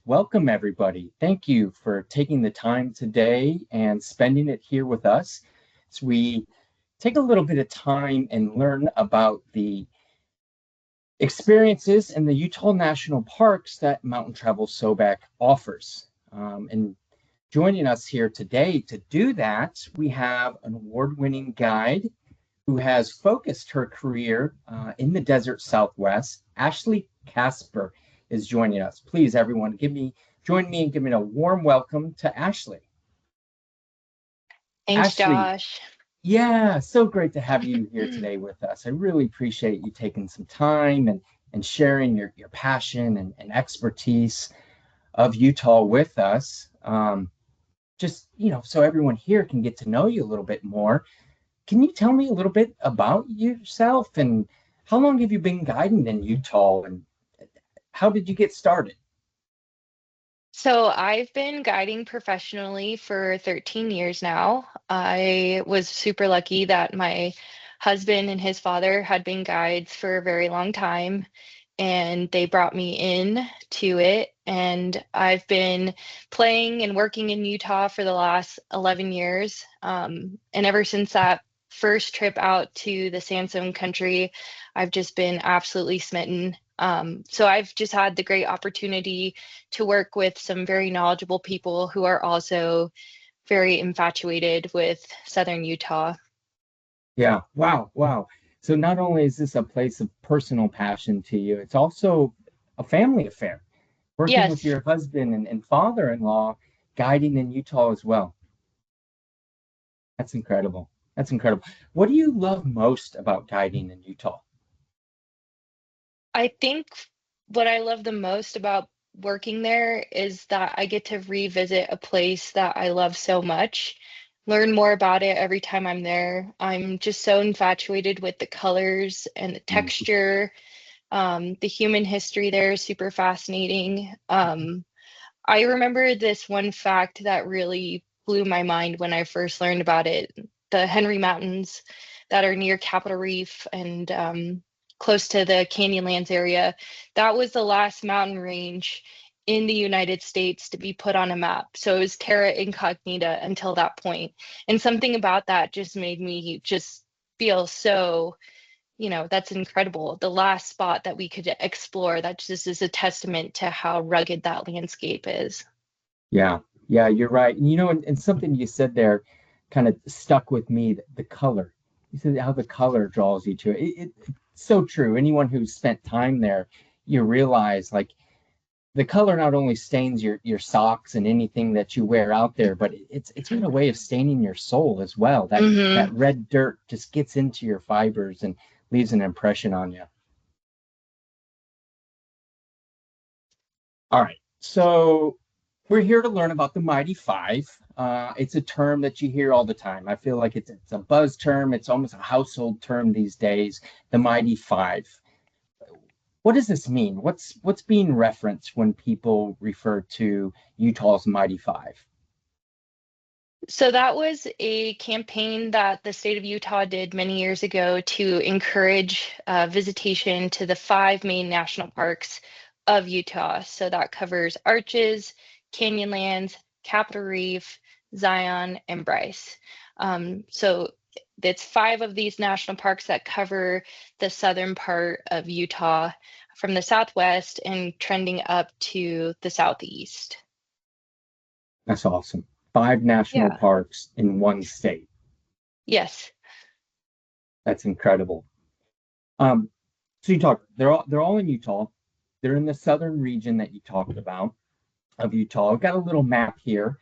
Welcome, everybody. Thank you for taking the time today and spending it here with us as we take a little bit of time and learn about the experiences in the Utah National Parks that Mountain Travel Sobek offers. And joining us here today to do that, we have an award-winning guide who has focused her career in the desert Southwest. Ashley Kasper is joining us. Please, everyone, join me in giving a warm welcome to Ashley. Thanks, Ashley, Josh. yeah, so great to have you here today with us. I really appreciate you taking some time and sharing your passion and expertise of Utah with us. So everyone here can get to know you a little bit more. Can you tell me a little bit about yourself and how long have you been guiding in Utah and how did you get started? So I've been guiding professionally for 13 years now. I was super lucky that my husband and his father had been guides for a very long time, and they brought me in to it. And I've been playing and working in Utah for the last 11 years. And ever since that first trip out to the Sandstone country, I've just been absolutely smitten. So I've just had the great opportunity to work with some very knowledgeable people who are also very infatuated with Southern Utah. Yeah, wow, wow. So not only is this a place of personal passion to you, it's also a family affair. Working with Yes. your husband and father-in-law, guiding in Utah as well. That's incredible. That's incredible. What do you love most about guiding in Utah? I think what I love the most about working there is that I get to revisit a place that I love so much, learn more about it every time I'm there. I'm just so infatuated with the colors and the Mhm. texture. The human history there is super fascinating. I remember this one fact that really blew my mind when I first learned about it. The Henry Mountains that are near Capitol Reef and close to the Canyonlands area, that was the last mountain range in the United States to be put on a map. So it was terra incognita until that point. And something about that just made me just feel so, that's incredible. The last spot that we could explore, that just is a testament to how rugged that landscape is. Yeah, yeah, you're right. And something you said there kind of stuck with me, the color. You said how the color draws you to it. It's so true. Anyone who's spent time there, you realize like the color not only stains your socks and anything that you wear out there, but it's got a way of staining your soul as well. That Hmm. red dirt just gets into your fibers and leaves an impression on you. All right. So we're here to learn about the Mighty Five. It's a term that you hear all the time. I feel like it's a buzz term. It's almost a household term these days. The Mighty Five. What does this mean? What's being referenced when people refer to Utah's Mighty Five? So that was a campaign that the state of Utah did many years ago to encourage visitation to the five main national parks of Utah. So that covers Arches, Canyonlands, Capitol Reef, Zion, and Bryce. So it's five of these national parks that cover the southern part of Utah from the southwest and trending up to the southeast. That's awesome. Five national Yeah. parks in one state. Yes. That's incredible. Um, so they're all in Utah. They're in the southern region that you talked about of Utah. I've got a little map here.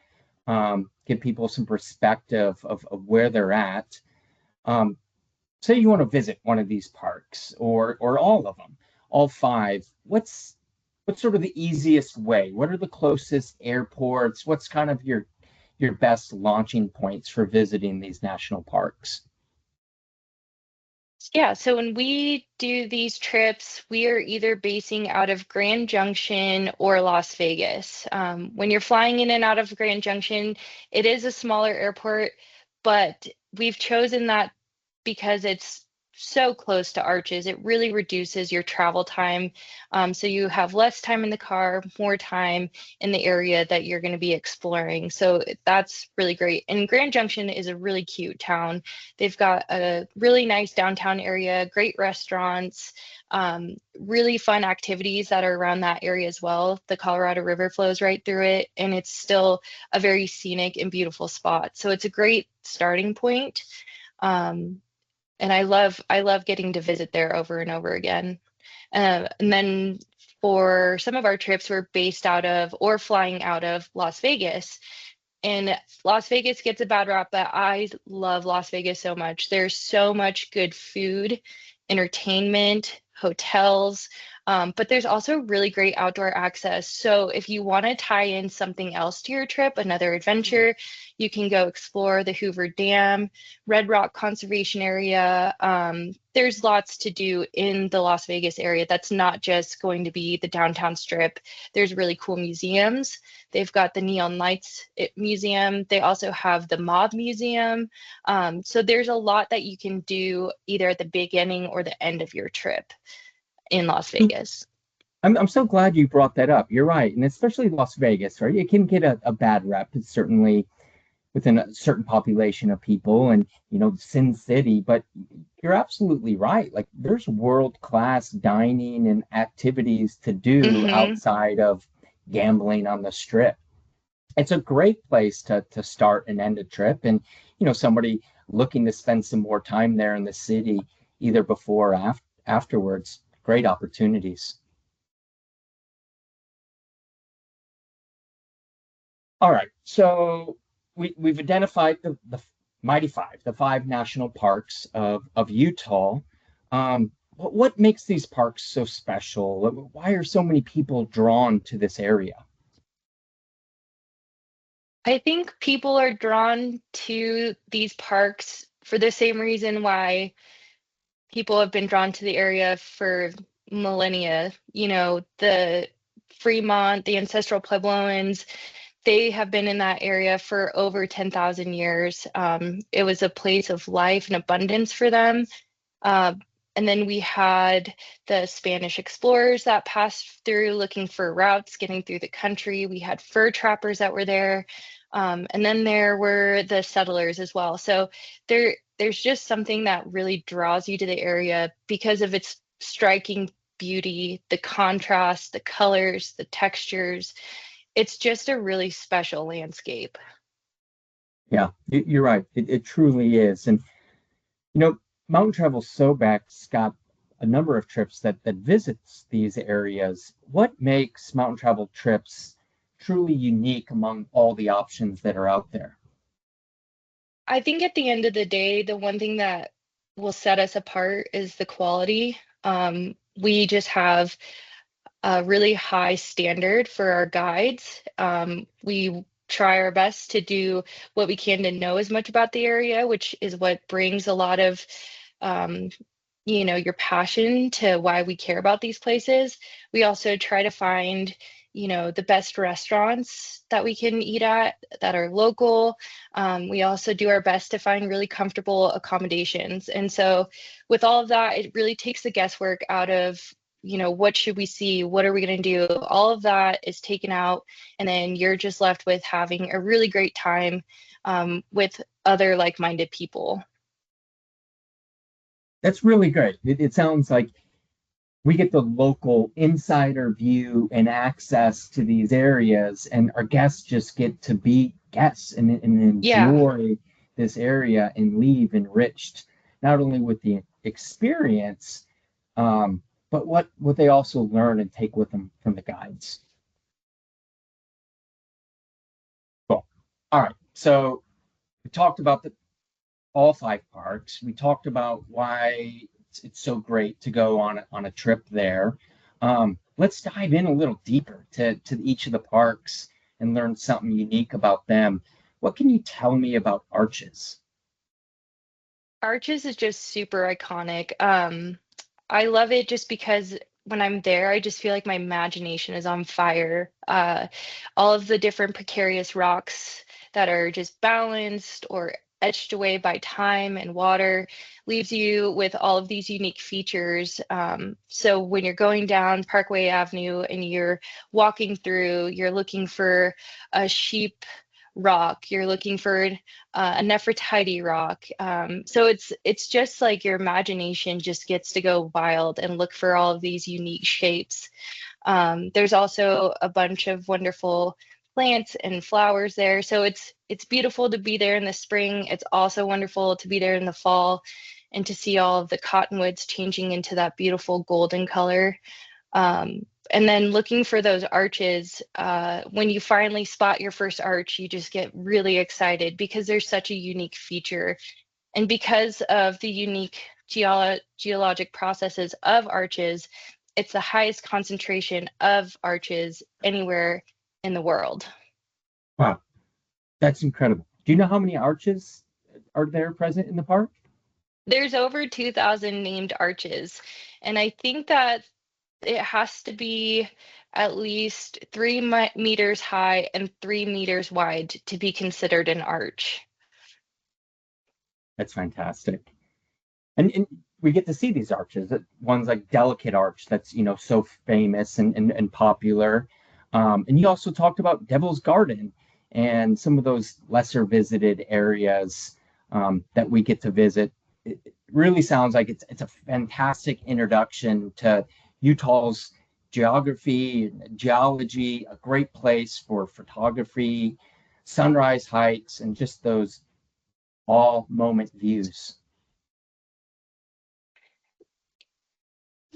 Give people some perspective of where they're at. Um, Say you want to visit one of these parks or all of them, all five. What's sort of the easiest way? What are the closest airports? What's kind of your best launching points for visiting these national parks? Yeah, so when we do these trips, we are either basing out of Grand Junction or Las Vegas. When you're flying in and out of Grand Junction, it is a smaller airport, but we've chosen that because it's so close to Arches. It really reduces your travel time. So you have less time in the car, more time in the area that you're going to be exploring. So that's really great. And Grand Junction is a really cute town. They've got a really nice downtown area, great restaurants, really fun activities that are around that area as well. The Colorado River flows right through it, and it's still a very scenic and beautiful spot. So it's a great starting point. Um, and I love getting to visit there over and over again. And then for some of our trips, we're based out of or flying out of Las Vegas. And Las Vegas gets a bad rap, but I love Las Vegas so much. There's so much good food, entertainment, hotels, but there's also really great outdoor access. So if you want to tie in something else to your trip, another adventure, you can go explore the Hoover Dam, Red Rock Conservation Area. There's lots to do in the Las Vegas area. That's not just going to be the downtown strip. There's really cool museums. They've got the Neon Lights Museum. They also have the Mob Museum. So there's a lot that you can do either at the beginning or the end of your trip in Las Vegas. I'm so glad you brought that up. You're right. And especially Las Vegas, right? It can get a bad rep. It's certainly within a certain population of people and, Sin City, but you're absolutely right. Like there's world-class dining and activities to do Hmm. outside of gambling on the strip. It's a great place to start and end a trip. And, somebody looking to spend some more time there in the city, either before or afterwards, great opportunities. All right. So we've identified the Mighty Five, the five national parks of Utah. What makes these parks so special? Why are so many people drawn to this area? I think people are drawn to these parks for the same reason why people have been drawn to the area for millennia. The Fremont, the ancestral Puebloans, they have been in that area for over 10,000 years. It was a place of life and abundance for them. Uh, and then we had the Spanish explorers that passed through looking for routes, getting through the country. We had fur trappers that were there. And then there were the settlers as well. So there's just something that really draws you to the area because of its striking beauty, the contrast, the colors, the textures. It's just a really special landscape. Yeah, you're right. It truly is. And you know, Mountain Travel Sobek's got a number of trips that visits these areas. What makes mountain travel trips truly unique among all the options that are out there? I think at the end of the day, the one thing that will set us apart is the quality. We just have a really high standard for our guides. We try our best to do what we can to know as much about the area, which is what brings a lot of um, your passion to why we care about these places. We also try to find, the best restaurants that we can eat at that are local. We also do our best to find really comfortable accommodations. And so, with all of that, it really takes the guesswork out of, what should we see? What are we going to do? All of that is taken out, and then you're just left with having a really great time with other like minded people. That's really great. It sounds like we get the local insider view and access to these areas, and our guests just get to be guests and Yeah. enjoy this area and leave enriched, not only with the experience, but what they also learn and take with them from the guides. Cool. All right. So we talked about all five parks. We talked about why it's so great to go on a trip there. Let's dive in a little deeper to each of the parks and learn something unique about them. What can you tell me about Arches? Arches is just super iconic. I love it just because when I'm there, I just feel like my imagination is on fire. All of the different precarious rocks that are just balanced or etched away by time and water, leaves you with all of these unique features. So when you're going down Parkway Avenue and you're walking through, you're looking for a sheep rock, you're looking for a Nefertiti rock. So it's just like your imagination just gets to go wild and look for all of these unique shapes. There's also a bunch of wonderful plants and flowers there. So it's beautiful to be there in the spring. It's also wonderful to be there in the fall and to see all of the cottonwoods changing into that beautiful golden color. And then looking for those arches, when you finally spot your first arch, you just get really excited because there's such a unique feature. And because of the unique geologic processes of arches, it's the highest concentration of arches anywhere in the world. Wow, that's incredible. Do you know how many arches are there present in the park? There's over 2,000 named arches, and I think that it has to be at least 3 meters high and 3 meters wide to be considered an arch. That's fantastic. And we get to see these arches. One's like Delicate Arch, that's so famous and popular. And you also talked about Devil's Garden and some of those lesser visited areas that we get to visit. It really sounds like it's a fantastic introduction to Utah's geography, geology, a great place for photography, sunrise hikes, and just those all moment views.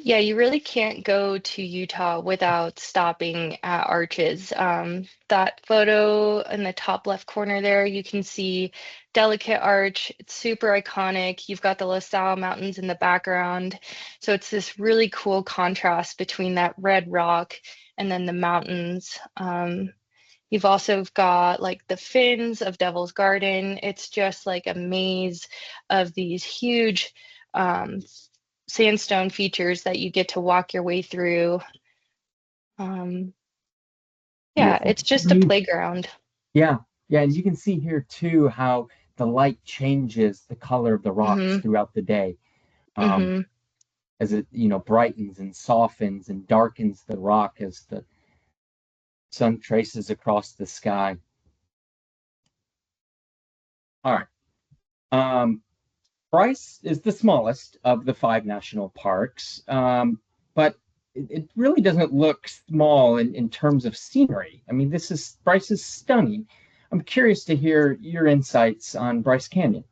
Yeah, you really can't go to Utah without stopping at Arches. That photo in the top left corner there, you can see Delicate Arch. It's super iconic. You've got the La Salle Mountains in the background. So it's this really cool contrast between that red rock and then the mountains. You've also got like the fins of Devil's Garden. It's just like a maze of these huge um, sandstone features that you get to walk your way through. Um, yeah, Beautiful. it's just a playground. Yeah, yeah, and you can see here too how the light changes the color of the rocks Hmm. throughout the day, um, Hmm. as it brightens and softens and darkens the rock as the sun traces across the sky. All right. Um, Bryce is the smallest of the five national parks, but it really doesn't look small in terms of scenery. I mean, Bryce is stunning. I'm curious to hear your insights on Bryce Canyon.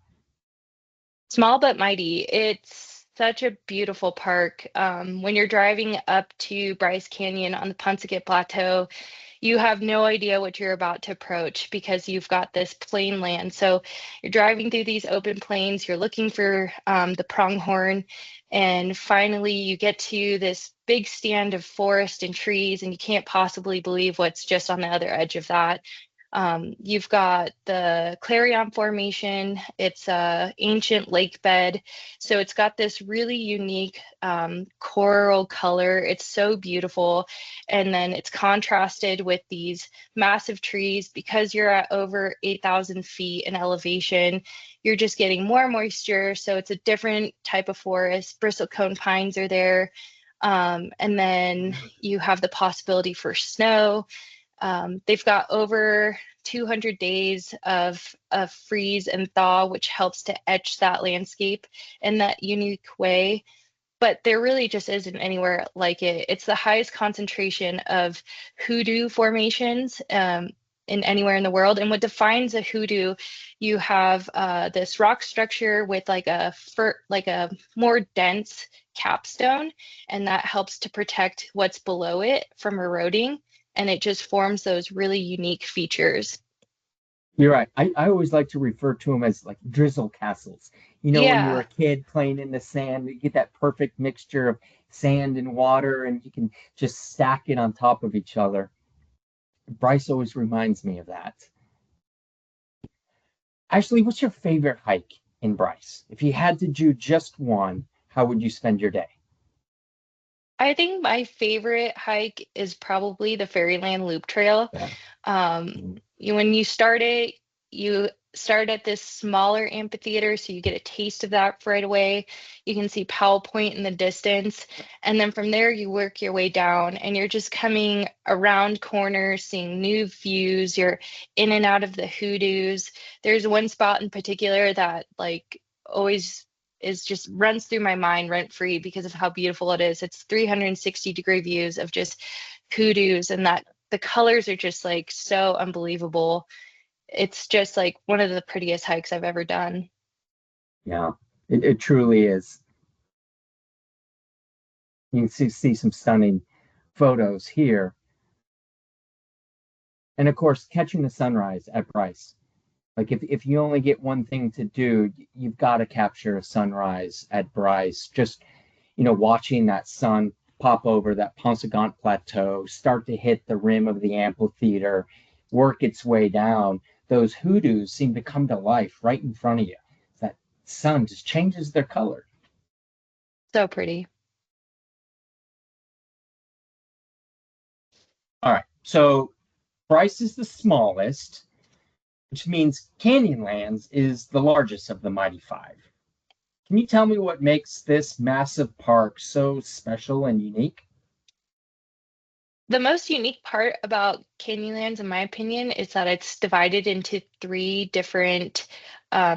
Small but mighty. It's such a beautiful park. When you're driving up to Bryce Canyon on the Pansagit Plateau, you have no idea what you're about to approach because you've got this plain land. So you're driving through these open plains, you're looking for the pronghorn, and finally you get to this big stand of forest and trees, and you can't possibly believe what's just on the other edge of that. You've got the Clarion Formation. It's a ancient lake bed, so it's got this really unique coral color. It's so beautiful, and then it's contrasted with these massive trees. Because you're at over 8,000 feet in elevation, you're just getting more moisture, so it's a different type of forest. Bristlecone pines are there, and then you have the possibility for snow. They've got over 200 days of freeze and thaw, which helps to etch that landscape in that unique way. But there really just isn't anywhere like it. It's the highest concentration of hoodoo formations in anywhere in the world. And what defines a hoodoo, you have this rock structure with like a more dense capstone, and that helps to protect what's below it from eroding. And it just forms those really unique features. You're right. I always like to refer to them as like drizzle castles. When you were Yeah. a kid playing in the sand, you get that perfect mixture of sand and water, and you can just stack it on top of each other. Bryce always reminds me of that. Ashley, what's your favorite hike in Bryce? If you had to do just one, how would you spend your day? I think my favorite hike is probably the Fairyland Loop Trail. Yeah. When you start it, you start at this smaller amphitheater, so you get a taste of that right away. You can see Powell Point in the distance, and then from there you work your way down, and you're just coming around corners, seeing new views. You're in and out of the hoodoos. There's one spot in particular that like always is just runs through my mind rent free because of how beautiful it is. It's 360-degree views of just hoodoos, and that the colors are just like so unbelievable. It's just like one of the prettiest hikes I've ever done. Yeah, it truly is. You can see some stunning photos here. And of course, catching the sunrise at Bryce. Like if you only get one thing to do, you've got to capture a sunrise at Bryce. Just, watching that sun pop over that Pensagant Plateau, start to hit the rim of the amphitheater, work its way down. Those hoodoos seem to come to life right in front of you. That sun just changes their color. So pretty. All right. So Bryce is the smallest, which means Canyonlands is the largest of the Mighty Five. Can you tell me what makes this massive park so special and unique? The most unique part about Canyonlands, in my opinion, is that it's divided into three different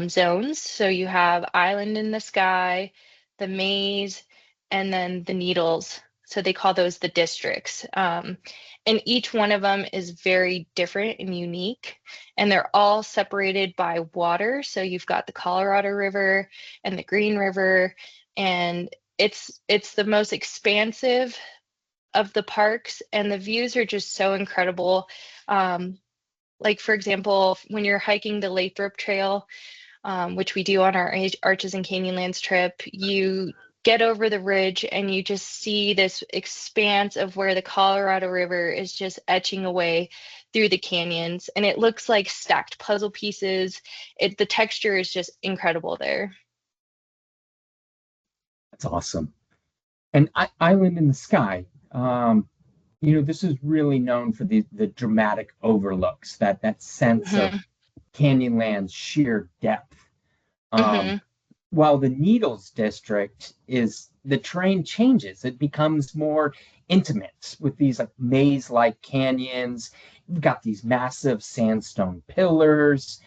zones. So you have Island in the Sky, the Maze, and then the Needles. So they call those the districts. And each one of them is very different and unique. And they're all separated by water. So you've got the Colorado River and the Green River. And it's the most expansive of the parks, and the views are just so incredible. Um, like for example, when you're hiking the Lathrop Trail, which we do on our Arches and Canyonlands trip, you get over the ridge and you just see this expanse of where the Colorado River is just etching away through the canyons, and it looks like stacked puzzle pieces. The texture is just incredible there. That's awesome. And Island in the Sky, this is really known for the dramatic overlooks, that sense of Hmm. Canyonland's sheer depth. Um, Hmm. while the Needles district is the terrain changes, it becomes more intimate with these like maze-like canyons. You've got these massive sandstone pillars.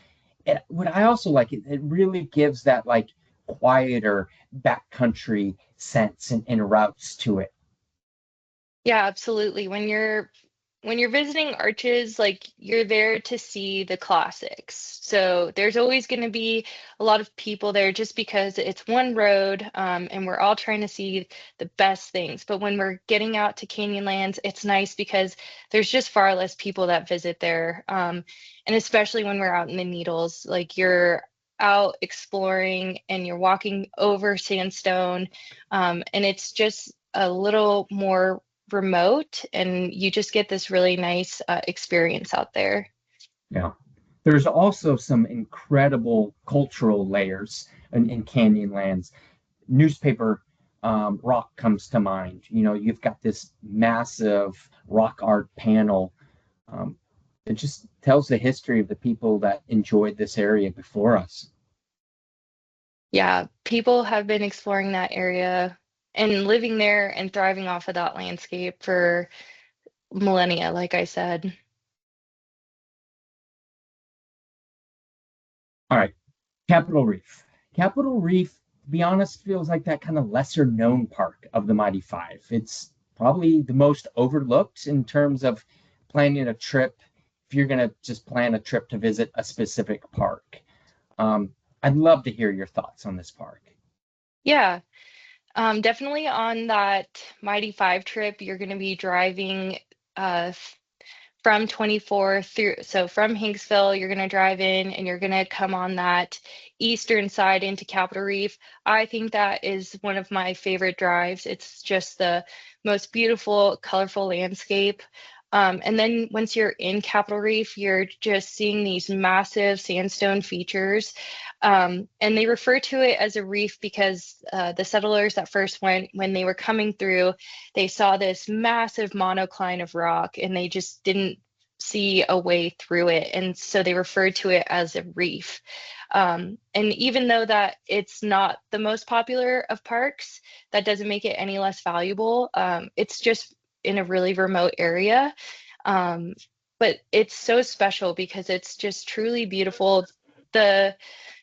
What I also like, it really gives that like quieter backcountry sense and routes to it. Yeah, absolutely. When you're visiting Arches, like you're there to see the classics. So there's always going to be a lot of people there just because it's one road, and we're all trying to see the best things. But when we're getting out to Canyonlands, it's nice because there's just far less people that visit there. And especially when we're out in the Needles, like you're out exploring and you're walking over sandstone, and it's just a little more remote, and you just get this really nice experience out there. Yeah. There's also some incredible cultural layers in Canyonlands. Newspaper rock comes to mind. You've got this massive rock art panel. Um, it just tells the history of the people that enjoyed this area before us. Yeah, people have been exploring that area and living there and thriving off of that landscape for millennia, like I said. All right, Capitol Reef. Capitol Reef, to be honest, feels like that kind of lesser known park of the Mighty Five. It's probably the most overlooked in terms of planning a trip if you're going to just plan a trip to visit a specific park. Um, I'd love to hear your thoughts on this park. Yeah, definitely on that Mighty Five trip, you're going to be driving from 24 through, so from Hanksville, you're going to drive in and you're going to come on that eastern side into Capitol Reef. I think that is one of my favorite drives. It's just the most beautiful, colorful landscape. And then once you're in Capitol Reef, you're just seeing these massive sandstone features. And they refer to it as a reef because the settlers that first went, when they were coming through, they saw this massive monocline of rock and they just didn't see a way through it. And so they refer to it as a reef. And even though that it's not the most popular of parks, that doesn't make it any less valuable. It's just in a really remote area. Um, but it's so special because it's just truly beautiful. The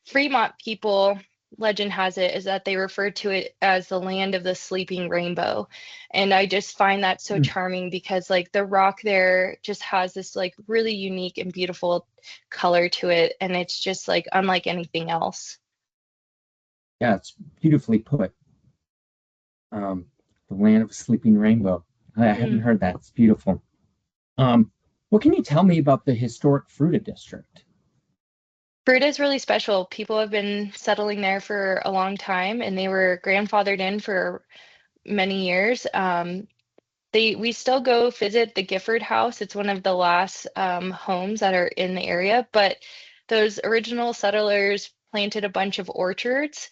Fremont people, legend has it, is that they refer to it as the land of the sleeping rainbow. And I just find that so Hmm. charming because like the rock there just has this like really unique and beautiful color to it. And it's just like unlike anything else. Yeah, it's beautifully put. Um, the land of a sleeping rainbow. I hadn't Mm. heard that. It's beautiful. Um, what can you tell me about the historic Fruita district? Fruita is really special. People have been settling there for a long time and they were grandfathered in for many years. We still go visit the Gifford House. It's one of the last homes that are in the area, but those original settlers planted a bunch of orchards.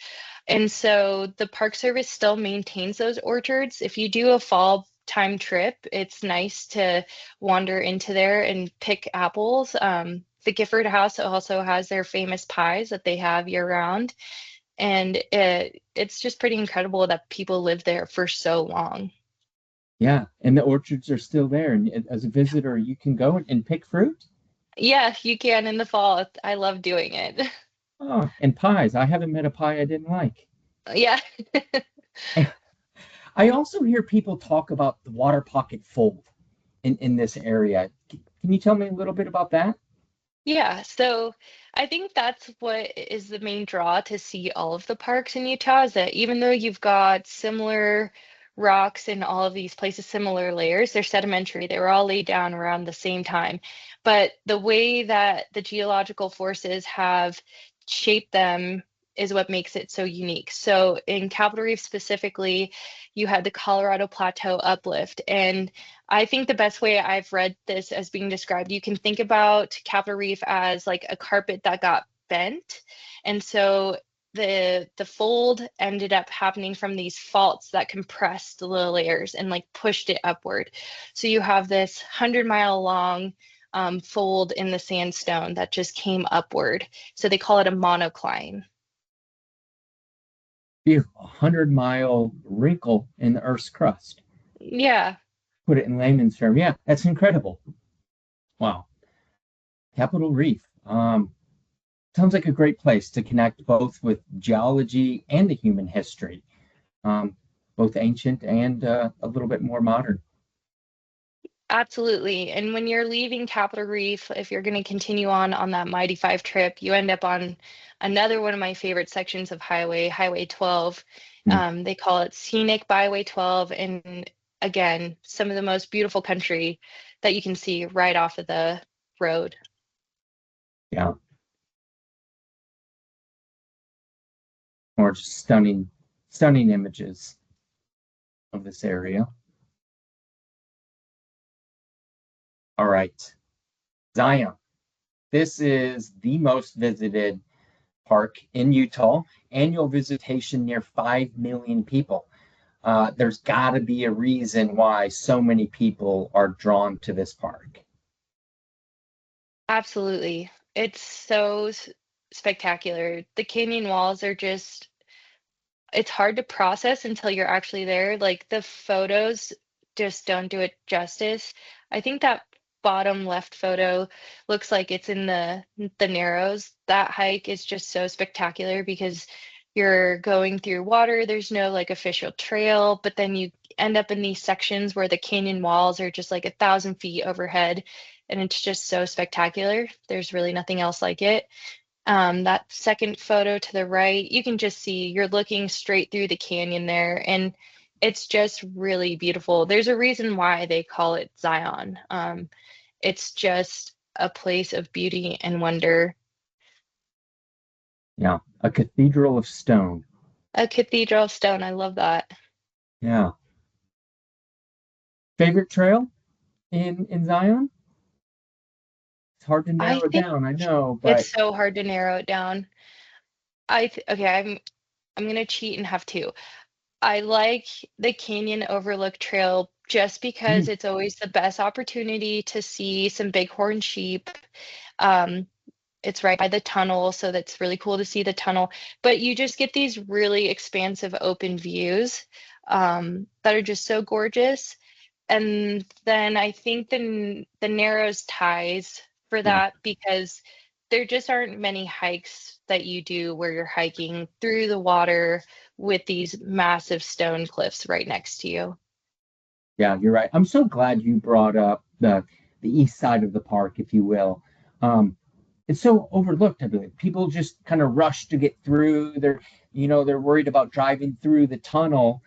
And so the Park Service still maintains those orchards. If you do a fall time trip, it's nice to wander into there and pick apples. The Gifford House also has their famous pies that they have year round. And it's just pretty incredible that people live there for so long. Yeah, and the orchards are still there. And as a visitor, you can go and pick fruit. Yeah, you can in the fall. I love doing it. Oh, and pies. I haven't met a pie I didn't like. Yeah. I also hear people talk about the water pocket fold in this area. Can you tell me a little bit about that? Yeah, so I think that's what is the main draw to see all of the parks in Utah is that even though you've got similar rocks in all of these places, similar layers, they're sedimentary. They were all laid down around the same time. But the way that the geological forces have shaped them is what makes it so unique. So in Capitol Reef specifically, you had the Colorado Plateau uplift, and I think the best way I've read this as being described, you can think about Capitol Reef as like a carpet that got bent. And so the fold ended up happening from these faults that compressed the layers and like pushed it upward. So you have this 100-mile long fold in the sandstone that just came upward. So they call it a monocline. Be a 100-mile wrinkle in the Earth's crust. Yeah, Put it in layman's term. Yeah, that's incredible. Wow. Capitol Reef. Sounds like a great place to connect both with geology and the human history, um, both ancient and a little bit more modern. absolutely. And when you're leaving Capitol Reef, if you're going to continue on that Mighty Five trip, you end up on another one of my favorite sections of Highway 12. Hmm. They call it Scenic Byway 12. And again, some of the most beautiful country that you can see right off of the road. Yeah, more just stunning, stunning images of this area. All right, Zion. This is the most visited park in Utah. Annual visitation near 5 million people. There's got to be a reason why so many people are drawn to this park. Absolutely. It's so spectacular. The canyon walls are just it's hard to process until you're actually there. Like the photos just don't do it justice. I think that bottom left photo looks like it's in the Narrows. That hike is just so spectacular because you're going through water. There's no like official trail, but then you end up in these sections where the canyon walls are just like 1,000 feet overhead, and it's just so spectacular. There's really nothing else like it. That second photo to the right, you can just see you're looking straight through the canyon there, and it's just really beautiful. There's a reason why they call it Zion. It's just a place of beauty and wonder. Yeah, a cathedral of stone. A cathedral of stone. I love that. Yeah. Favorite trail in Zion? It's hard to I narrow it think down, I know, it's but so hard to narrow it down. Okay, I'm gonna cheat and have two. I like the Canyon Overlook Trail just because Mm, it's always the best opportunity to see some bighorn sheep. Um, it's right by the tunnel, so that's really cool to see the tunnel. But you just get these really expansive open views that are just so gorgeous. And then I think the Narrows ties for yeah. that because there just aren't many hikes that you do where you're hiking through the water with these massive stone cliffs right next to you. Yeah, you're right. I'm so glad you brought up the east side of the park, if you will. It's so overlooked, I believe. People just kind of rush to get through. They're worried about driving through the tunnel.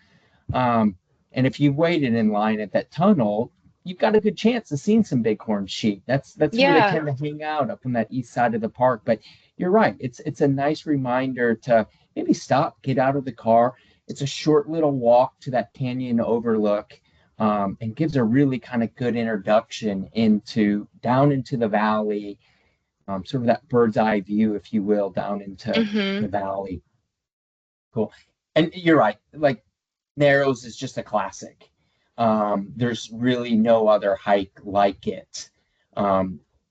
Um, and if you waited in line at that tunnel, you've got a good chance of seeing some bighorn sheep. That's where they Yeah. tend to hang out up on that east side of the park. But you're right. It's a nice reminder to maybe stop, get out of the car. It's a short little walk to that canyon overlook, and gives a really kind of good introduction into down into the valley, sort of that bird's eye view, if you will, down into Hmm. the valley. Cool. And you're right. Like Narrows is just a classic. There's really no other hike like it.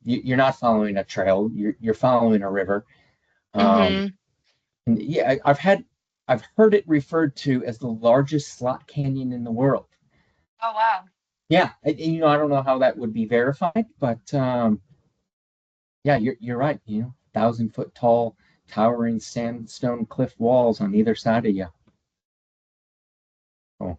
You're not following a trail. You're following a river. Um, Hmm. and yeah, I've heard it referred to as the largest slot canyon in the world. Oh, wow. Yeah, I don't know how that would be verified, but yeah, you're right. 1,000 foot tall, towering sandstone cliff walls on either side of you. Oh,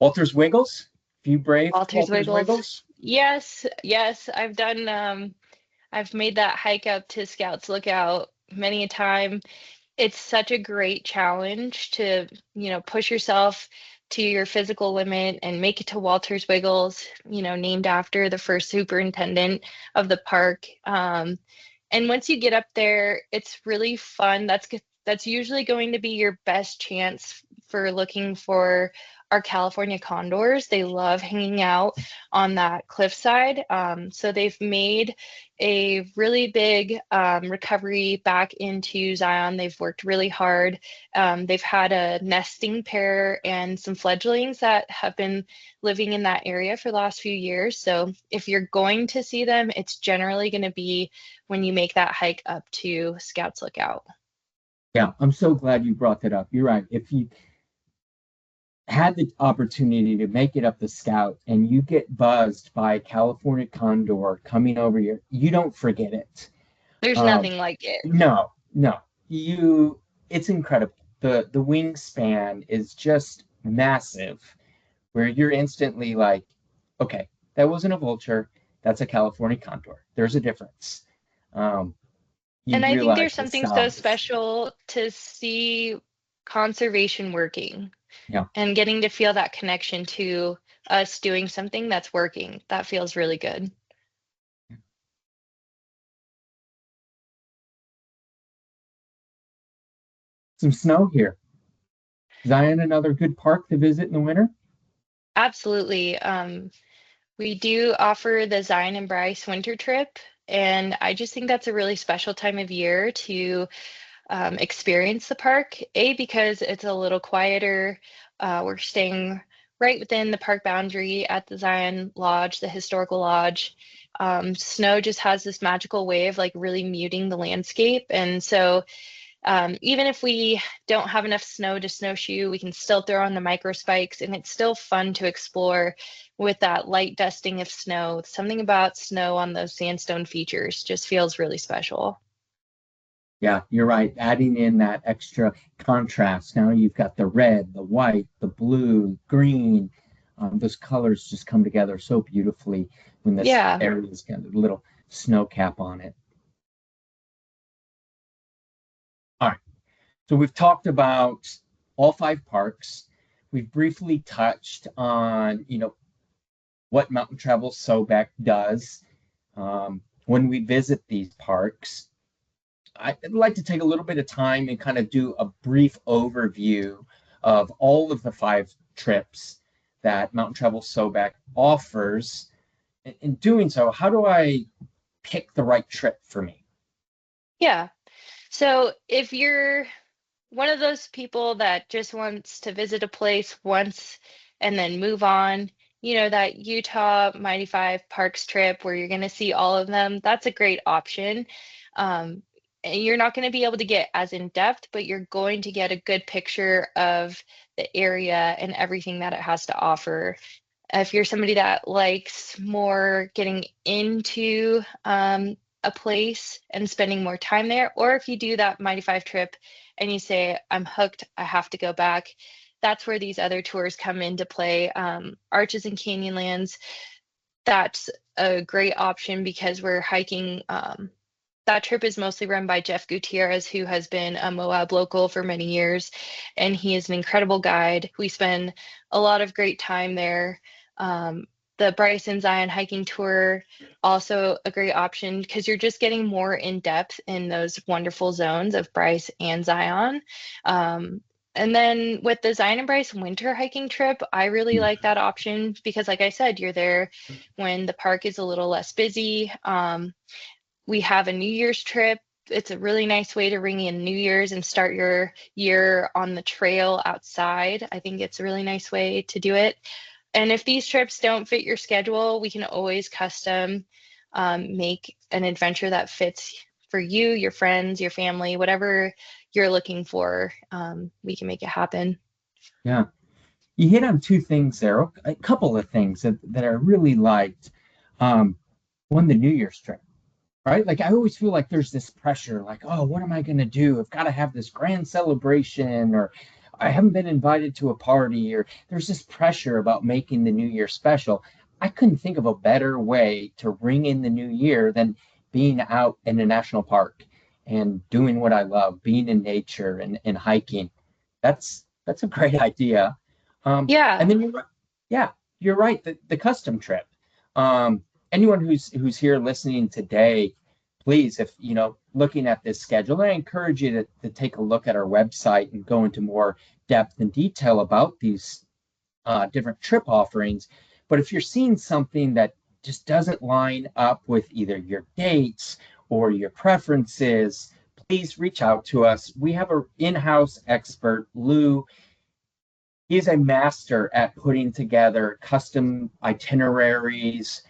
Walter's Wiggles. If you braved Walter's Walter's Wiggles. Wiggles. Yes, yes, I've made that hike up to Scouts Lookout many a time. It's such a great challenge to, push yourself to your physical limit and make it to Walter's Wiggles, named after the first superintendent of the park. And once you get up there, it's really fun. That's usually going to be your best chance for looking for our California condors. They love hanging out on that cliffside. So they've made a really big recovery back into Zion. They've worked really hard. They've had a nesting pair and some fledglings that have been living in that area for the last few years. So if you're going to see them, it's generally going to be when you make that hike up to Scouts Lookout. Yeah, I'm so glad you brought that up. You're right. If you had the opportunity to make it up the Scout and you get buzzed by a California condor coming over here, you don't forget it. There's Um, nothing like it. no, no, it's incredible. The wingspan is just massive, where you're instantly like, okay, that wasn't a vulture, that's a California condor. There's a difference. Um, you And I think realize there's the something so size. special to see conservation working Yeah, and getting to feel that connection to us doing something that's working. That feels really good. some snow here. Zion, another good park to visit in the winter. Absolutely. We do offer the Zion and Bryce winter trip, and I just think that's a really special time of year to experience the park. A, because it's a little quieter. We're staying right within the park boundary at the Zion Lodge, the historical lodge. Snow just has this magical way of like really muting the landscape, and so even if we don't have enough snow to snowshoe, we can still throw on the micro spikes, and it's still fun to explore with that light dusting of snow. Something about snow on those sandstone features just feels really special. Yeah, you're right. Adding in that extra contrast. Now you've got the red, the white, the blue, green. Those colors just come together so beautifully when this Yeah, area's got a little snow cap on it. All right. So we've talked about all five parks. We've briefly touched on, what Mountain Travel Sobek does when we visit these parks. I'd like to take a little bit of time and kind of do a brief overview of all of the five trips that Mountain Travel Sobek offers. In doing so, how do I pick the right trip for me? yeah. So if you're one of those people that just wants to visit a place once and then move on, that Utah Mighty Five Parks trip where you're going to see all of them, that's a great option. Um, and you're not going to be able to get as in depth, but you're going to get a good picture of the area and everything that it has to offer. If you're somebody that likes more getting into a place and spending more time there, or if you do that Mighty Five trip and you say, I'm hooked, I have to go back, that's where these other tours come into play. Arches and Canyonlands, that's a great option because we're hiking. That trip is mostly run by Jeff Gutierrez, who has been a Moab local for many years, and he is an incredible guide. We spend a lot of great time there. Um, the Bryce and Zion hiking tour, also a great option because you're just getting more in depth in those wonderful zones of Bryce and Zion. Um, and then with the Zion and Bryce winter hiking trip, I really like that option because, like I said, you're there when the park is a little less busy. We have a New Year's trip. It's a really nice way to ring in New Year's and start your year on the trail outside. I think it's a really nice way to do it. And if these trips don't fit your schedule, we can always custom make an adventure that fits for you, your friends, your family, whatever you're looking for. We can make it happen. Yeah. You hit on two things there, a couple of things that I really liked. Um, One, the New Year's trip, right? Like I always feel like there's this pressure, like, oh, what am I going to do? I've got to have this grand celebration, or I haven't been invited to a party, or there's this pressure about making the New Year special. I couldn't think of a better way to ring in the new year than being out in a national park and doing what I love, being in nature and hiking. That's a great idea. Yeah. And then yeah, you're right. The custom trip. Anyone who's here listening today, please, if looking at this schedule, I encourage you to take a look at our website and go into more depth and detail about these different trip offerings. But if you're seeing something that just doesn't line up with either your dates or your preferences, please reach out to us. We have an in-house expert, Lou. He's a master at putting together custom itineraries,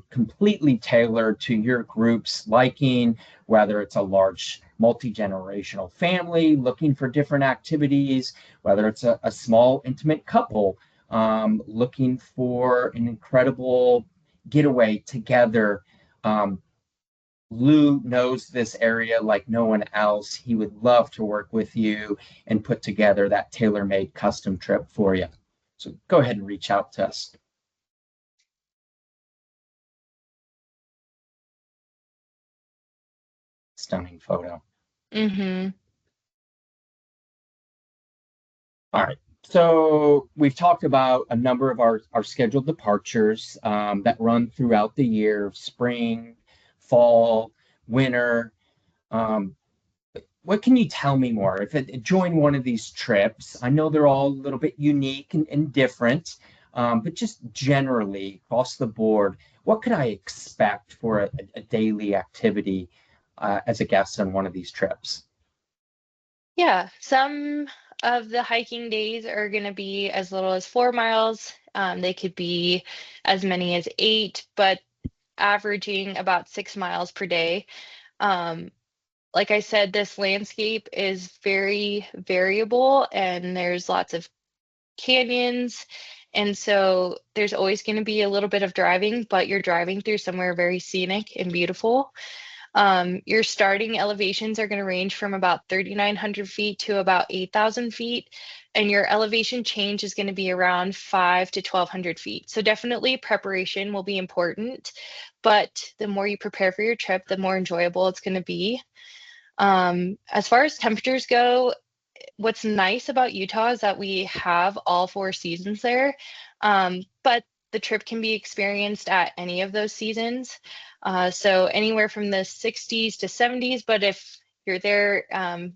completely tailored to your group's liking, whether it's a large multi-generational family looking for different activities, whether it's a small intimate couple looking for an incredible getaway together. Um, Lou knows this area like no one else. He would love to work with you and put together that tailor-made custom trip for you. So go ahead and reach out to us. Stunning photo. Hmm. All right. So we've talked about a number of our scheduled departures that run throughout the year, spring, fall, winter. Um, what can you tell me more? If it join one of these trips, I know they're all a little bit unique and different, but just generally across the board, what could I expect for a daily activity as a guest on one of these trips? Yeah, some of the hiking days are going to be as little as 4 miles. They could be as many as 8, but averaging about 6 miles per day. Um, like I said, this landscape is very variable and there's lots of canyons. And so there's always going to be a little bit of driving, but you're driving through somewhere very scenic and beautiful. Your starting elevations are going to range from about 3,900 feet to about 8,000 feet, and your elevation change is going to be around 5 to 1,200 feet. So definitely preparation will be important, but the more you prepare for your trip, the more enjoyable it's going to be. As far as temperatures go, what's nice about Utah is that we have all 4 seasons there, but the trip can be experienced at any of those seasons. So anywhere from the 60s to 70s, but if you're there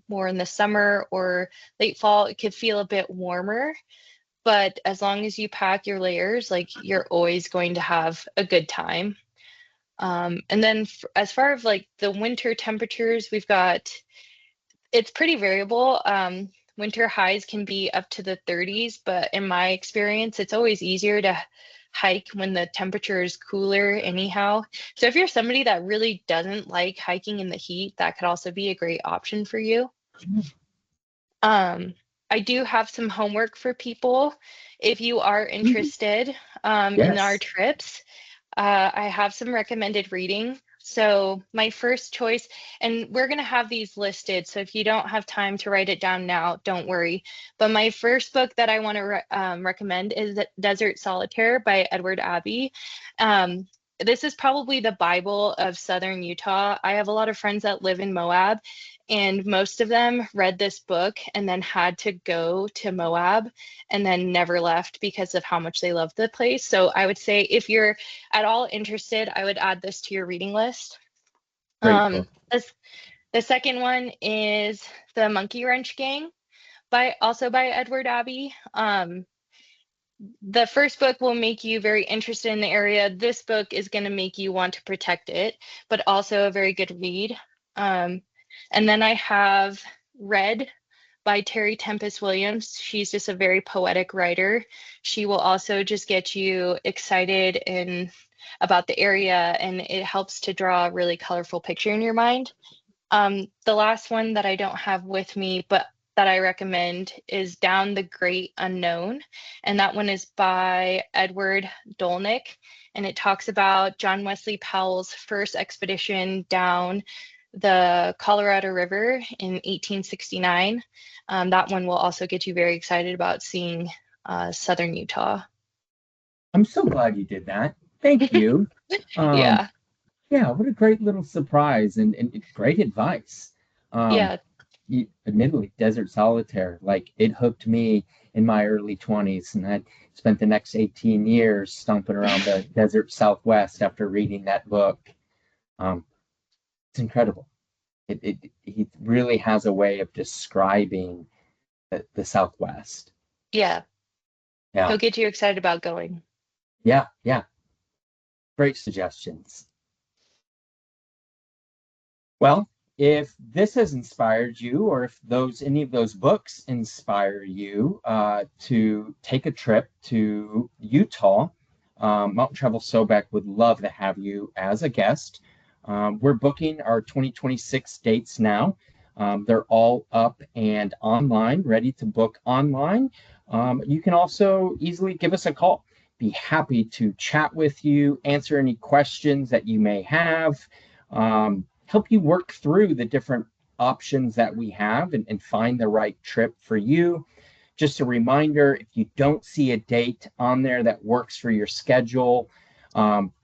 more in the summer or late fall, it could feel a bit warmer. But as long as you pack your layers, like you're always going to have a good time. And then as far as like the winter temperatures, we've got It's pretty variable. Winter highs can be up to the 30s, but in my experience, it's always easier to hike when the temperature is cooler anyhow. So if you're somebody that really doesn't like hiking in the heat, that could also be a great option for you. Um, I do have some homework for people. If you are Mhm. interested in our Yes. trips, I have some recommended reading. So my first choice, and we're going to have these listed. So if you don't have time to write it down now, don't worry. But my first book that I want to recommend is Desert Solitaire by Edward Abbey. This is probably the Bible of Southern Utah. I have a lot of friends that live in Moab, and most of them read this book and then had to go to Moab and then never left because of how much they love the place. So I would say if you're at all interested, I would add this to your reading list. Great book. The second one is The Monkey Wrench Gang by Edward Abbey. The first book will make you very interested in the area. This book is going to make you want to protect it, but also a very good read. Um, and then I have Red by Terry Tempest Williams. She's just a very poetic writer. She will also just get you excited and about the area, and it helps to draw a really colorful picture in your mind. The last one that I don't have with me, but that I recommend is Down the Great Unknown. And that one is by Edward Dolnick. And it talks about John Wesley Powell's first expedition down the Colorado River in 1869. That one will also get you very excited about seeing southern Utah. I'm so glad you did that. Thank you. Um, Yeah, yeah, what a great little surprise and great advice. Um, yeah, Admittedly, Desert Solitaire, like it hooked me in my early 20s, and I spent the next 18 years stomping around the desert Southwest after reading that book. Um, it's incredible. He really has a way of describing the Southwest. yeah. Yeah, He'll get you excited about going. yeah. Great suggestions. Well, if this has inspired you, or if any of those books inspire you to take a trip to Utah, Mountain Travel Sobek would love to have you as a guest. We're booking our 2026 dates now. They're all up and online, ready to book online. You can also easily give us a call. Be happy to chat with you, answer any questions that you may have. Help you work through the different options that we have and find the right trip for you. Just a reminder, if you don't see a date on there that works for your schedule,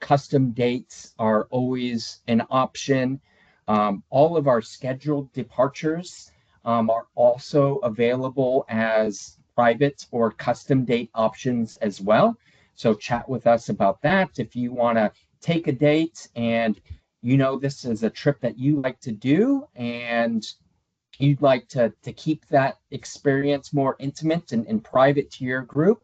custom dates are always an option. All of our scheduled departures are also available as private or custom date options as well. So chat with us about that. If you want to take a date and this is a trip that you like to do and you'd like to keep that experience more intimate and private to your group,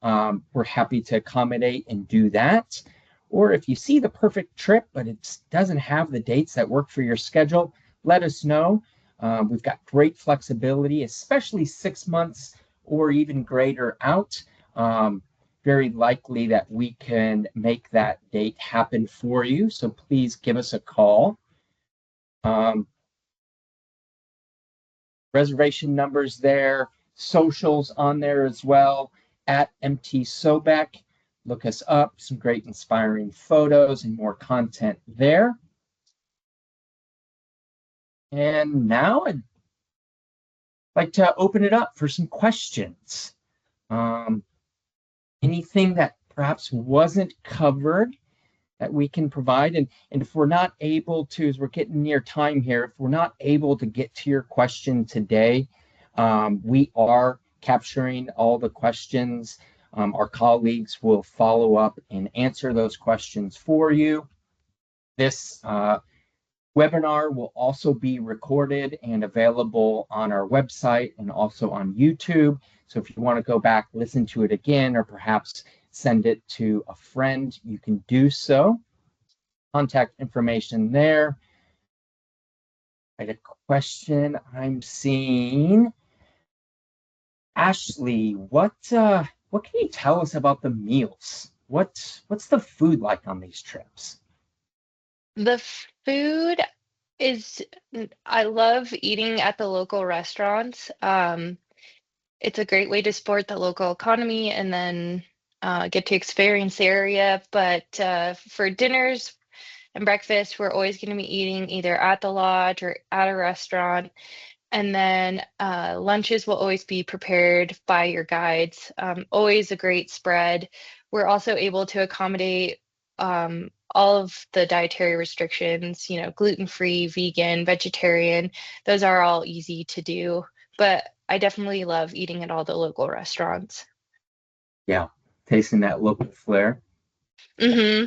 we're happy to accommodate and do that. Or if you see the perfect trip, but it doesn't have the dates that work for your schedule, let us know. We've got great flexibility, especially 6 months or even greater out. Very likely that we can make that date happen for you. So please give us a call. Um, Reservation numbers there, socials on there as well at MT Sobek. Look us up, some great inspiring photos and more content there. And now I'd like to open it up for some questions. Um, Anything that perhaps wasn't covered that we can provide. And if we're not able to, as we're getting near time here, if we're not able to get to your question today, we are capturing all the questions. Our colleagues will follow up and answer those questions for you. This webinar will also be recorded and available on our website and also on YouTube. So if you want to go back, listen to it again, or perhaps send it to a friend, you can do so. Contact information there. Right, a question I'm seeing. Ashley, what can you tell us about the meals? What's the food like on these trips? The food is, I love eating at the local restaurants. It's a great way to support the local economy and then get to experience the area. But for dinners and breakfast, we're always going to be eating either at the lodge or at a restaurant. And then lunches will always be prepared by your guides. Always a great spread. We're also able to accommodate all of the dietary restrictions, gluten-free, vegan, vegetarian. Those are all easy to do. But I definitely love eating at all the local restaurants. Yeah, tasting that local flair. Hmm.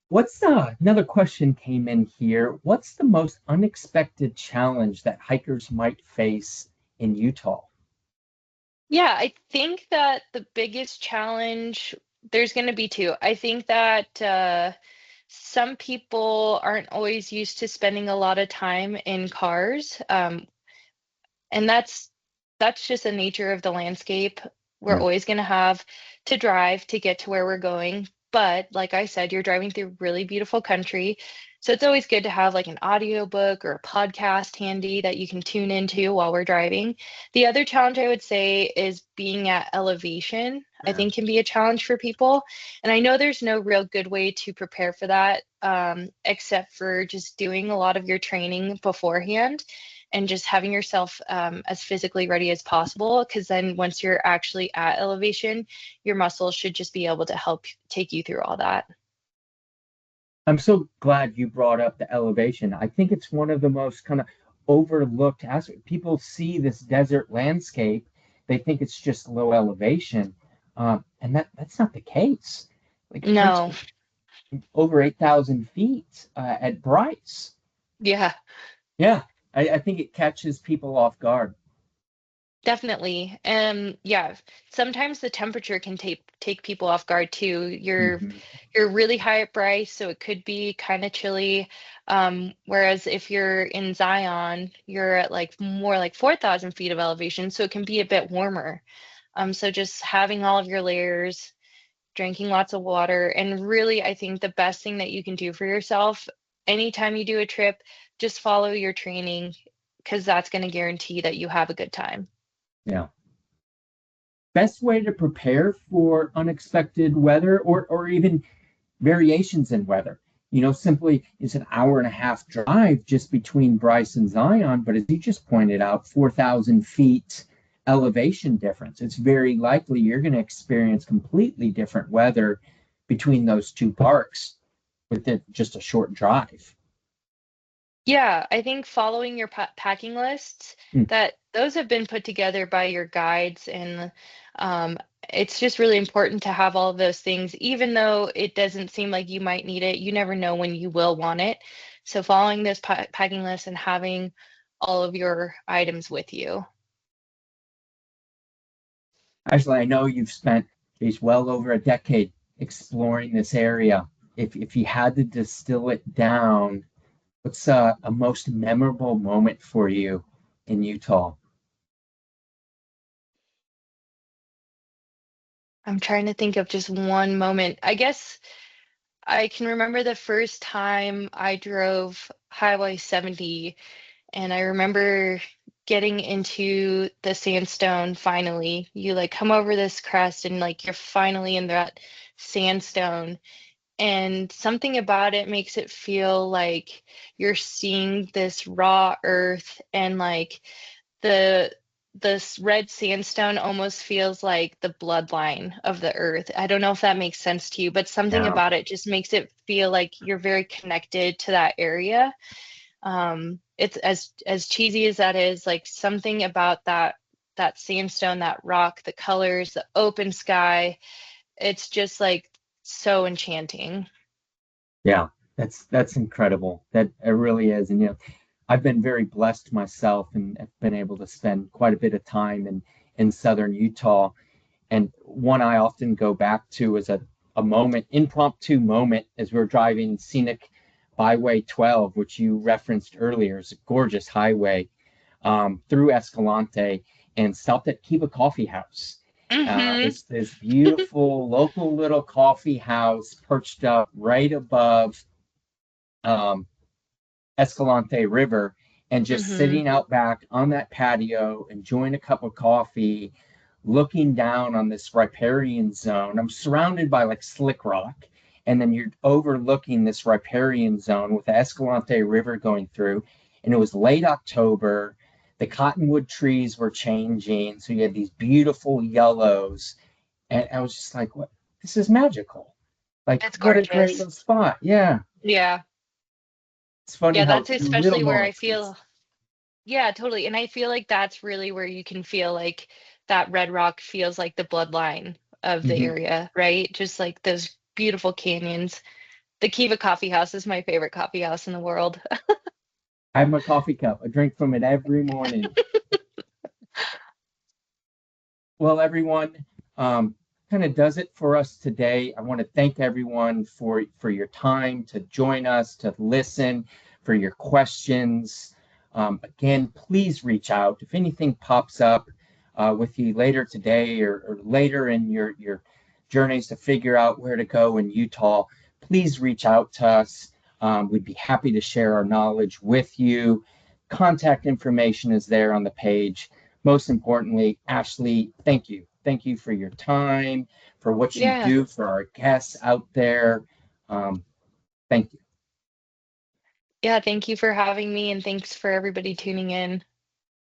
What's another question came in here. What's the most unexpected challenge that hikers might face in Utah? Yeah, I think that the biggest challenge, there's going to be two. I think that some people aren't always used to spending a lot of time in cars. And that's just the nature of the landscape. We're Yeah, always going to have to drive to get to where we're going. But like I said, you're driving through really beautiful country. So it's always good to have like an audiobook or a podcast handy that you can tune into while we're driving. The other challenge I would say is being at elevation. I yeah. think can be a challenge for people. And I know there's no real good way to prepare for that, except for just doing a lot of your training beforehand and just having yourself as physically ready as possible. Because then once you're actually at elevation, your muscles should just be able to help take you through all that. I'm so glad you brought up the elevation. I think it's one of the most kind of overlooked aspects. People see this desert landscape, they think it's just low elevation, and that's not the case. Like for No, instance, over 8,000 feet at Bryce. yeah, Yeah, I think it catches people off guard. definitely. And yeah, sometimes the temperature can take people off guard too. Mhm. You're really high at Bryce, so it could be kind of chilly. Whereas if you're in Zion, you're at like more like 4,000 feet of elevation, so it can be a bit warmer. So just having all of your layers, drinking lots of water, and really, I think the best thing that you can do for yourself anytime you do a trip, just follow your training because that's going to guarantee that you have a good time. Yeah. Best way to prepare for unexpected weather or even variations in weather. Simply it's an hour and a half drive just between Bryce and Zion, but as you just pointed out, 4,000 feet elevation difference. It's very likely you're going to experience completely different weather between those two parks within just a short drive. Yeah, I think following your packing lists, Mm, that those have been put together by your guides, and um, it's just really important to have all of those things, even though it doesn't seem like you might need it. You never know when you will want it. So following those packing lists and having all of your items with you. Actually, I know you've spent geez, well over a decade exploring this area. If you had to distill it down, what's a most memorable moment for you in Utah? I'm trying to think of just one moment. I guess I can remember the first time I drove Highway 70, and I remember getting into the sandstone finally. You like come over this crest and like you're finally in that sandstone, and something about it makes it feel like you're seeing this raw earth, and like the this red sandstone almost feels like the bloodline of the earth. I don't know if that makes sense to you, but something Yeah, about it just makes it feel like you're very connected to that area. It's as cheesy as that is, like something about that sandstone, that rock, the colors, the open sky, it's just like so enchanting. yeah, that's incredible. That it really is. And I've been very blessed myself and have been able to spend quite a bit of time in southern Utah. And one I often go back to is a moment, impromptu moment as we're driving scenic Byway 12, which you referenced earlier. It's a gorgeous highway through Escalante and stopped at Kiva Coffee House. Mm-hmm. It's this beautiful local little coffee house perched up right above um, Escalante River, and just Mm-hmm. sitting out back on that patio, enjoying a cup of coffee, looking down on this riparian zone. I'm surrounded by like slick rock, and then you're overlooking this riparian zone with the Escalante River going through. And it was late October. The cottonwood trees were changing, so you had these beautiful yellows, and I was just like, "What? This is magical! Like, It's what a great gorgeous. little spot!" Yeah, Yeah. it's funny Yeah, how that's little especially where I moments can. feel, yeah, totally. And I feel like that's really where you can feel like that Red Rock feels like the bloodline of the Mhm. area, right? Just like those beautiful canyons. The Kiva Coffee House is my favorite coffee house in the world. I have my coffee cup. I drink from it every morning. Well, everyone, kind of does it for us today. I want to thank everyone for your time to join us, to listen, for your questions. Again, please reach out if anything pops up with you later today or later in your journeys to figure out where to go in Utah. Please reach out to us. We'd be happy to share our knowledge with you. Contact information is there on the page. Most importantly, Ashley, thank you. Thank you for your time, for what you Yeah. do for our guests out there. Um, thank you. Yeah, thank you for having me and thanks for everybody tuning in.